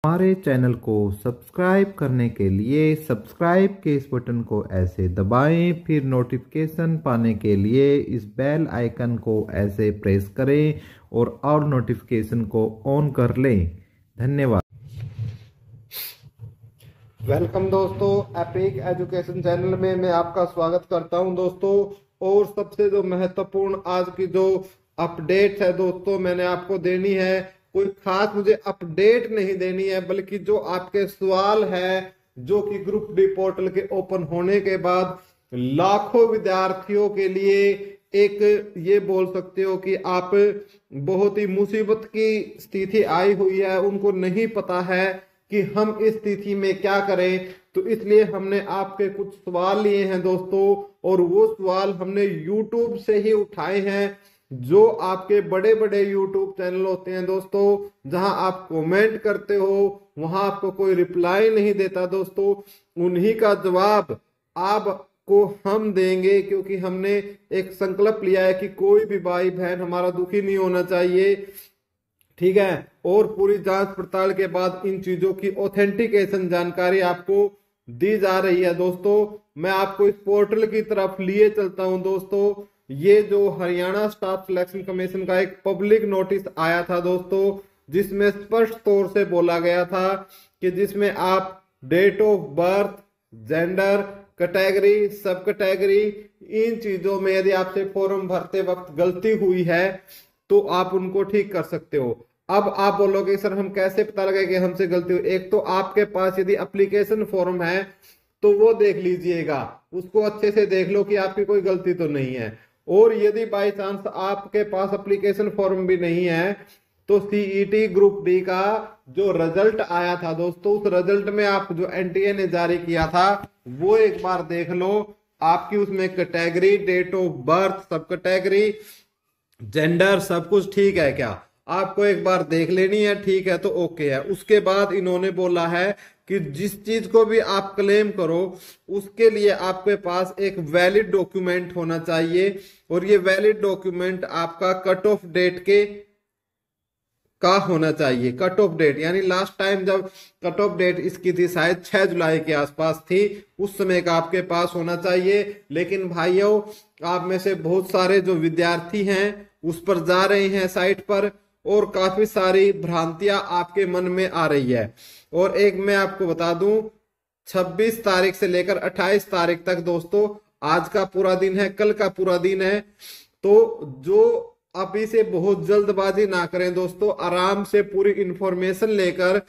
हमारे चैनल को सब्सक्राइब करने के लिए सब्सक्राइब के इस बटन को ऐसे दबाएं, फिर नोटिफिकेशन पाने के लिए इस बेल आइकन को ऐसे प्रेस करें और ऑल नोटिफिकेशन को ऑन कर लें। धन्यवाद। वेलकम दोस्तों, एपिक एजुकेशन चैनल में मैं आपका स्वागत करता हूं दोस्तों। और सबसे जो महत्वपूर्ण आज की जो अपडेट है दोस्तों, मैंने आपको देनी है। कोई खास मुझे अपडेट नहीं देनी है, बल्कि जो आपके सवाल है जो कि ग्रुप डी पोर्टल के ओपन होने के बाद लाखों विद्यार्थियों के लिए एक ये बोल सकते हो कि आप बहुत ही मुसीबत की स्थिति आई हुई है, उनको नहीं पता है कि हम इस स्थिति में क्या करें। तो इसलिए हमने आपके कुछ सवाल लिए हैं दोस्तों, और वो सवाल हमने YouTube से ही उठाए हैं। जो आपके बड़े बड़े YouTube चैनल होते हैं दोस्तों, जहां आप कमेंट करते हो वहां आपको कोई रिप्लाई नहीं देता दोस्तों, उन्हीं का जवाब आपको हम देंगे। क्योंकि हमने एक संकल्प लिया है कि कोई भी भाई बहन हमारा दुखी नहीं होना चाहिए, ठीक है। और पूरी जांच पड़ताल के बाद इन चीजों की ऑथेंटिकेशन जानकारी आपको दी जा रही है दोस्तों। मैं आपको इस पोर्टल की तरफ लिए चलता हूं दोस्तों। ये जो हरियाणा स्टाफ सिलेक्शन कमीशन का एक पब्लिक नोटिस आया था दोस्तों, जिसमें स्पष्ट तौर से बोला गया था कि जिसमें आप date of birth, gender, category, sub category, इन चीजों में यदि आपसे फॉर्म भरते वक्त गलती हुई है तो आप उनको ठीक कर सकते हो। अब आप बोलोगे सर हम कैसे पता लगे कि हमसे गलती हुई? एक तो आपके पास यदि एप्लीकेशन फॉर्म है तो वो देख लीजिएगा, उसको अच्छे से देख लो कि आपकी कोई गलती तो नहीं है। और यदि बाई चांस आपके पास एप्लीकेशन फॉर्म भी नहीं है तो सीईटी ग्रुप डी का जो रिजल्ट आया था दोस्तों, उस रिजल्ट में आप जो एनटीए ने जारी किया था वो एक बार देख लो। आपकी उसमें कैटेगरी, डेट ऑफ बर्थ, सब कैटेगरी, जेंडर सब कुछ ठीक है क्या? आपको एक बार देख लेनी है, ठीक है तो ओके है। उसके बाद इन्होंने बोला है कि जिस चीज को भी आप क्लेम करो उसके लिए आपके पास एक वैलिड डॉक्यूमेंट होना चाहिए, और ये वैलिड डॉक्यूमेंट आपका कट ऑफ डेट के का होना चाहिए। कट ऑफ डेट यानी लास्ट टाइम जब कट ऑफ डेट इसकी थी शायद 6 जुलाई के आसपास थी, उस समय का आपके पास होना चाहिए। लेकिन भाइयों, आप में से बहुत सारे जो विद्यार्थी हैं उस पर जा रहे हैं साइट पर, और काफी सारी भ्रांतियां आपके मन में आ रही है। और एक मैं आपको बता दूं, 26 तारीख से लेकर 28 तारीख तक दोस्तों, आज का पूरा दिन है, कल का पूरा दिन है। तो जो अभी से बहुत जल्दबाजी ना करें दोस्तों, आराम से पूरी इंफॉर्मेशन लेकर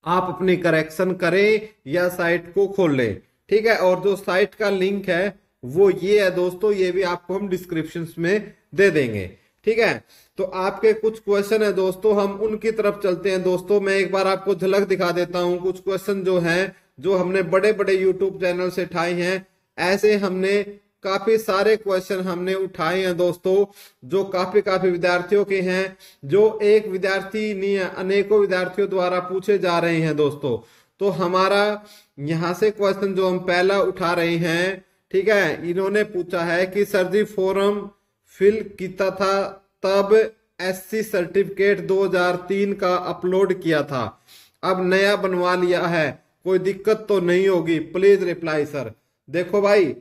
आप अपनी करेक्शन करें या साइट को खोल लें, ठीक है। और जो साइट का लिंक है वो ये है दोस्तों, ये भी आपको हम डिस्क्रिप्शन में दे देंगे, ठीक है। तो आपके कुछ क्वेश्चन है दोस्तों, हम उनकी तरफ चलते हैं दोस्तों। मैं एक बार आपको झलक दिखा देता हूं कुछ क्वेश्चन जो हैं, जो हमने बड़े बड़े यूट्यूब चैनल से उठाए हैं। ऐसे हमने काफी सारे क्वेश्चन हमने उठाए हैं दोस्तों, जो काफी विद्यार्थियों के हैं, जो एक विद्यार्थी नहीं है, अनेकों विद्यार्थियों द्वारा पूछे जा रहे हैं दोस्तों। तो हमारा यहाँ से क्वेश्चन जो हम पहला उठा रहे हैं, ठीक है। इन्होंने पूछा है कि सर जी फॉर्म फिल किया था तब एससी सर्टिफिकेट 2003 का अपलोड किया था, अब नया बनवा लिया है, कोई दिक्कत तो नहीं होगी? Please reply sir. देखो भाई,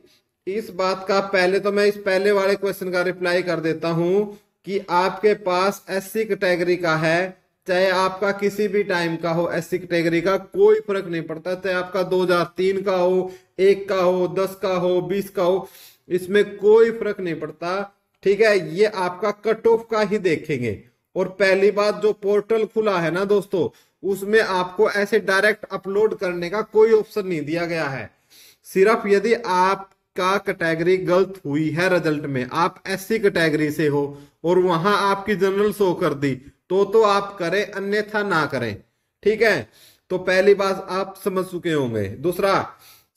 इस बात का पहले तो मैं इस पहले वाले क्वेश्चन का रिप्लाई कर देता हूं कि आपके पास एससी कैटेगरी का है, चाहे आपका किसी भी टाइम का हो, एससी कैटेगरी का कोई फर्क नहीं पड़ता। चाहे आपका 2003 का हो, 1 का हो, 10 का हो, 20 का हो, इसमें कोई फर्क नहीं पड़ता, ठीक है। ये आपका कट ऑफ का ही देखेंगे। और पहली बात, जो पोर्टल खुला है ना दोस्तों, उसमें आपको ऐसे डायरेक्ट अपलोड करने का कोई ऑप्शन नहीं दिया गया है। सिर्फ यदि आपका कैटेगरी गलत हुई है रिजल्ट में, आप एससी कैटेगरी से हो और वहां आपकी जनरल शो कर दी तो आप करें, अन्यथा ना करें, ठीक है। तो पहली बात आप समझ चुके होंगे। दूसरा,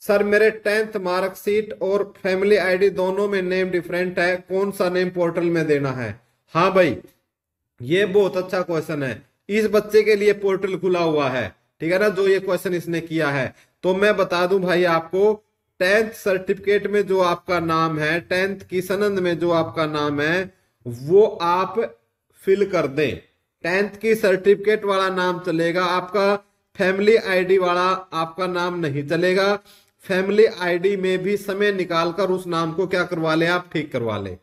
सर मेरे 10th मार्कशीट और फैमिली आईडी दोनों में नेम डिफरेंट है, कौन सा नेम पोर्टल में देना है? हाँ भाई, ये बहुत अच्छा क्वेश्चन है। इस बच्चे के लिए पोर्टल खुला हुआ है, ठीक है ना, जो ये क्वेश्चन इसने किया है। तो मैं बता दूं भाई आपको, 10th सर्टिफिकेट में जो आपका नाम है, 10th की सनद में जो आपका नाम है, वो आप फिल कर दें, 10th की सर्टिफिकेट वाला नाम चलेगा आपका, फैमिली आईडी वाला आपका नाम नहीं चलेगा। फैमिली आईडी में भी समय निकालकर उस नाम को क्या करवा ले, आप ठीक करवा ले।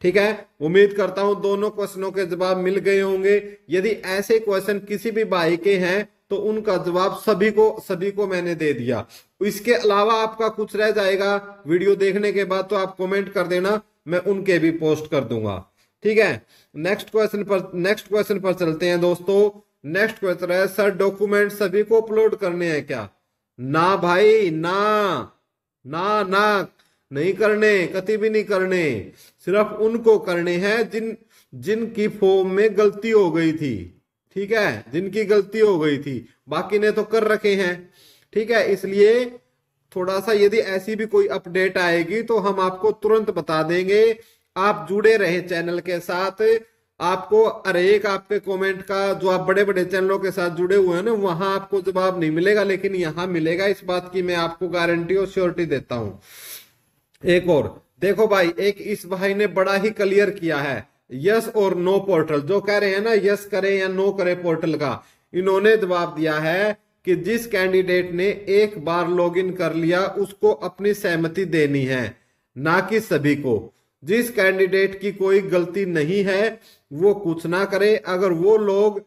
ठीक है, उम्मीद करता हूं दोनों क्वेश्चनों के जवाब मिल गए होंगे। यदि ऐसे क्वेश्चन किसी भी भाई के हैं तो उनका जवाब सभी को मैंने दे दिया। इसके अलावा आपका कुछ रह जाएगा वीडियो देखने के बाद तो आप कमेंट कर देना, मैं उनके भी पोस्ट कर दूंगा। ठीक है, नेक्स्ट क्वेश्चन पर चलते हैं दोस्तों। नेक्स्ट क्वेश्चन है, सर डॉक्यूमेंट सभी को अपलोड करने हैं क्या? ना भाई ना ना ना, नहीं करने, कभी भी नहीं करने। सिर्फ उनको करने हैं जिनकी फॉर्म में गलती हो गई थी। ठीक है, जिनकी गलती हो गई थी, बाकी ने तो कर रखे हैं। ठीक है, इसलिए थोड़ा सा यदि ऐसी भी कोई अपडेट आएगी तो हम आपको तुरंत बता देंगे। आप जुड़े रहे चैनल के साथ। आपको हर एक आपके कमेंट का, जो आप बड़े बड़े चैनलों के साथ जुड़े हुए हैं ना, वहां आपको जवाब नहीं मिलेगा, लेकिन यहां मिलेगा। इस बात की मैं आपको गारंटी और श्योरिटी देता हूं। एक और देखो भाई, एक इस भाई ने बड़ा ही क्लियर किया है, यस और नो पोर्टल। जो कह रहे हैं ना यस करे या नो करे पोर्टल का, इन्होंने जवाब दिया है कि जिस कैंडिडेट ने एक बार लॉगिन कर लिया उसको अपनी सहमति देनी है, ना कि सभी को। जिस कैंडिडेट की कोई गलती नहीं है वो कुछ ना करे। अगर वो लोग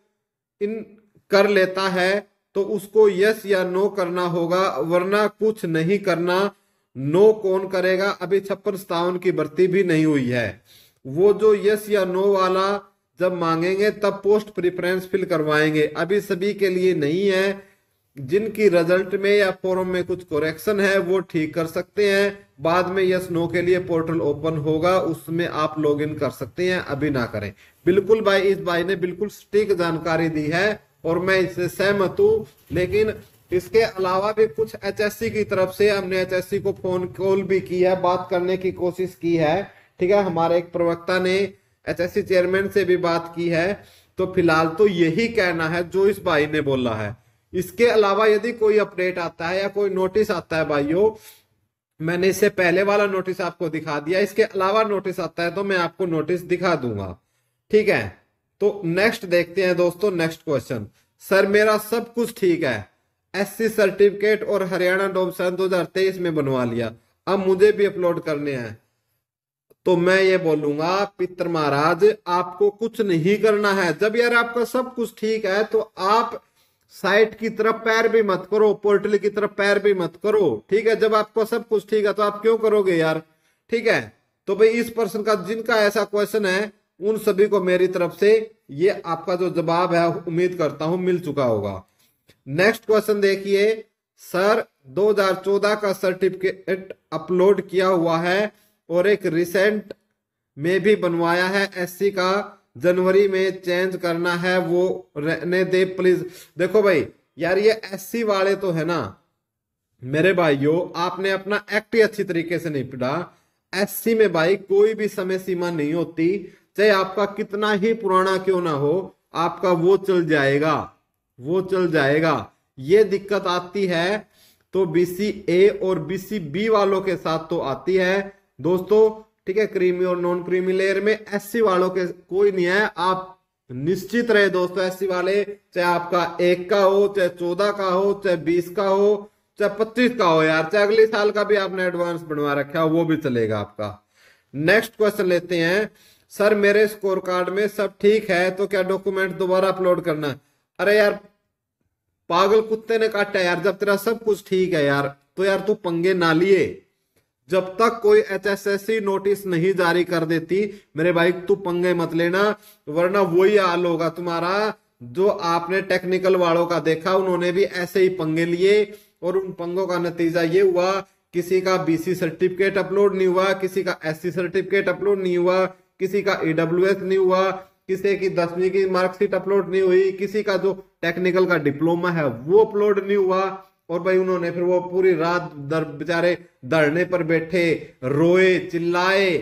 इन कर लेता है तो उसको यस या नो करना होगा, वरना कुछ नहीं करना। नो कौन करेगा? अभी 56-57 की भर्ती भी नहीं हुई है। वो जो यस या नो वाला जब मांगेंगे तब पोस्ट प्रेफरेंस फिल करवाएंगे, अभी सभी के लिए नहीं है। जिनकी रिजल्ट में या फॉर्म में कुछ करेक्शन है वो ठीक कर सकते हैं। बाद में यस नो के लिए पोर्टल ओपन होगा, उसमें आप लॉगिन कर सकते हैं, अभी ना करें। बिल्कुल भाई, इस भाई ने बिल्कुल सटीक जानकारी दी है और मैं इससे सहमत हूं। लेकिन इसके अलावा भी कुछ एचएससी की तरफ से हमने एचएससी को फोन कॉल भी की है, बात करने की कोशिश की है। ठीक है, हमारे एक प्रवक्ता ने एचएससी चेयरमैन से भी बात की है। तो फिलहाल तो यही कहना है जो इस भाई ने बोला है। इसके अलावा यदि कोई अपडेट आता है या कोई नोटिस आता है भाइयों, मैंने इससे पहले वाला नोटिस आपको दिखा दिया, इसके अलावा नोटिस आता है तो मैं आपको नोटिस दिखा दूंगा। ठीक है, तो नेक्स्ट देखते हैं दोस्तों। नेक्स्ट क्वेश्चन, सर मेरा सब कुछ ठीक है, एससी सर्टिफिकेट और हरियाणा डोमिसाइल 2023 में बनवा लिया, अब मुझे भी अपलोड करने हैं। तो मैं ये बोलूंगा पितर महाराज, आपको कुछ नहीं करना है। जब यार आपका सब कुछ ठीक है तो आप साइट की तरफ पैर भी मत करो, पोर्टल की तरफ पैर भी मत करो। ठीक है, जब आपको सब कुछ ठीक है तो आप क्यों करोगे यार? ठीक है, तो भाई इस पर्सन का, जिनका ऐसा क्वेश्चन है, उन सभी को मेरी तरफ से ये आपका जो जवाब है उम्मीद करता हूं मिल चुका होगा। नेक्स्ट क्वेश्चन देखिए, सर 2014 का सर्टिफिकेट अपलोड किया हुआ है और एक रिसेंट में भी बनवाया है, एससी का जनवरी में चेंज करना है, वो रहने दे प्लीज। देखो भाई यार, ये एससी वाले तो है ना मेरे भाइयों, आपने अपना एक्ट ही अच्छी तरीके से नहीं पढ़ा। एससी में भाई कोई भी समय सीमा नहीं होती, चाहे आपका कितना ही पुराना क्यों ना हो, आपका वो चल जाएगा, वो चल जाएगा। ये दिक्कत आती है तो बीसी ए और बीसी बी वालों के साथ तो आती है दोस्तों। ठीक है, क्रीमी और नॉन क्रीमी लेयर में एससी वालों के कोई नहीं है। आप निश्चित रहे दोस्तों, एससी वाले चाहे आपका 1 का हो, चाहे 14 का हो, चाहे 20 का हो, चाहे 25 का हो यार, चाहे अगले साल का भी आपने एडवांस बनवा रखा हो, वो भी चलेगा आपका। नेक्स्ट क्वेश्चन लेते हैं, सर मेरे स्कोर कार्ड में सब ठीक है तो क्या डॉक्यूमेंट दोबारा अपलोड करना? अरे यार पागल कुत्ते ने काटा यार, जब तेरा सब कुछ ठीक है यार तो यार तू पंगे ना लिए। जब तक कोई एचएसएससी नोटिस नहीं जारी कर देती मेरे भाई, तू पंगे मत लेना, वरना वही हाल होगा तुम्हारा जो आपने टेक्निकल वालों का देखा। उन्होंने भी ऐसे ही पंगे लिए और उन पंगों का नतीजा ये हुआ, किसी का बीसी सर्टिफिकेट अपलोड नहीं हुआ, किसी का एससी सर्टिफिकेट अपलोड नहीं हुआ, किसी का ईडब्ल्यूएस नहीं हुआ, किसी की 10वीं की मार्कशीट अपलोड नहीं हुई, किसी का जो टेक्निकल का डिप्लोमा है वो अपलोड नहीं हुआ। और भाई उन्होंने फिर वो पूरी रात बेचारे धरने पर बैठे, रोए, चिल्लाए,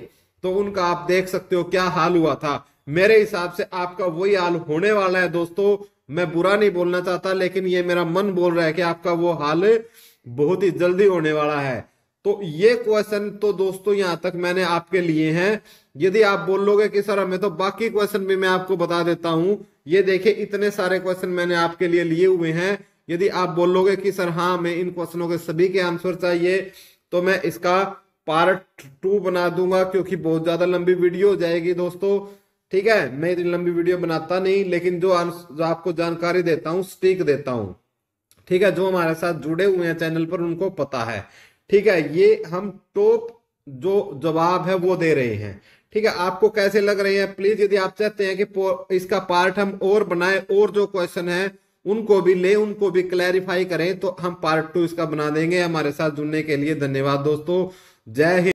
तो उनका आप देख सकते हो क्या हाल हुआ था। मेरे हिसाब से आपका वही हाल होने वाला है दोस्तों। मैं बुरा नहीं बोलना चाहता, लेकिन ये मेरा मन बोल रहा है कि आपका वो हाल बहुत ही जल्दी होने वाला है। तो ये क्वेश्चन तो दोस्तों यहां तक मैंने आपके लिए हैं। यदि आप बोलोगे कि सर हमें तो बाकी क्वेश्चन भी मैं आपको बता देता हूं। ये देखिए इतने सारे क्वेश्चन मैंने आपके लिए लिए हुए हैं। यदि आप बोलोगे कि सर हाँ मैं इन क्वेश्चनों के सभी के आंसर चाहिए, तो मैं इसका पार्ट 2 बना दूंगा, क्योंकि बहुत ज्यादा लंबी वीडियो हो जाएगी दोस्तों। ठीक है, मैं इतनी लंबी वीडियो बनाता नहीं, लेकिन जो आपको जानकारी देता हूँ सटीक देता हूँ। ठीक है, जो हमारे साथ जुड़े हुए हैं चैनल पर उनको पता है। ठीक है, ये हम टॉप जो जवाब है वो दे रहे हैं। ठीक है, आपको कैसे लग रहे हैं प्लीज, यदि आप चाहते हैं कि इसका पार्ट हम और बनाए और जो क्वेश्चन है उनको भी ले, उनको भी क्लैरिफाई करें, तो हम पार्ट 2 इसका बना देंगे। हमारे साथ जुड़ने के लिए धन्यवाद दोस्तों। जय हिंद।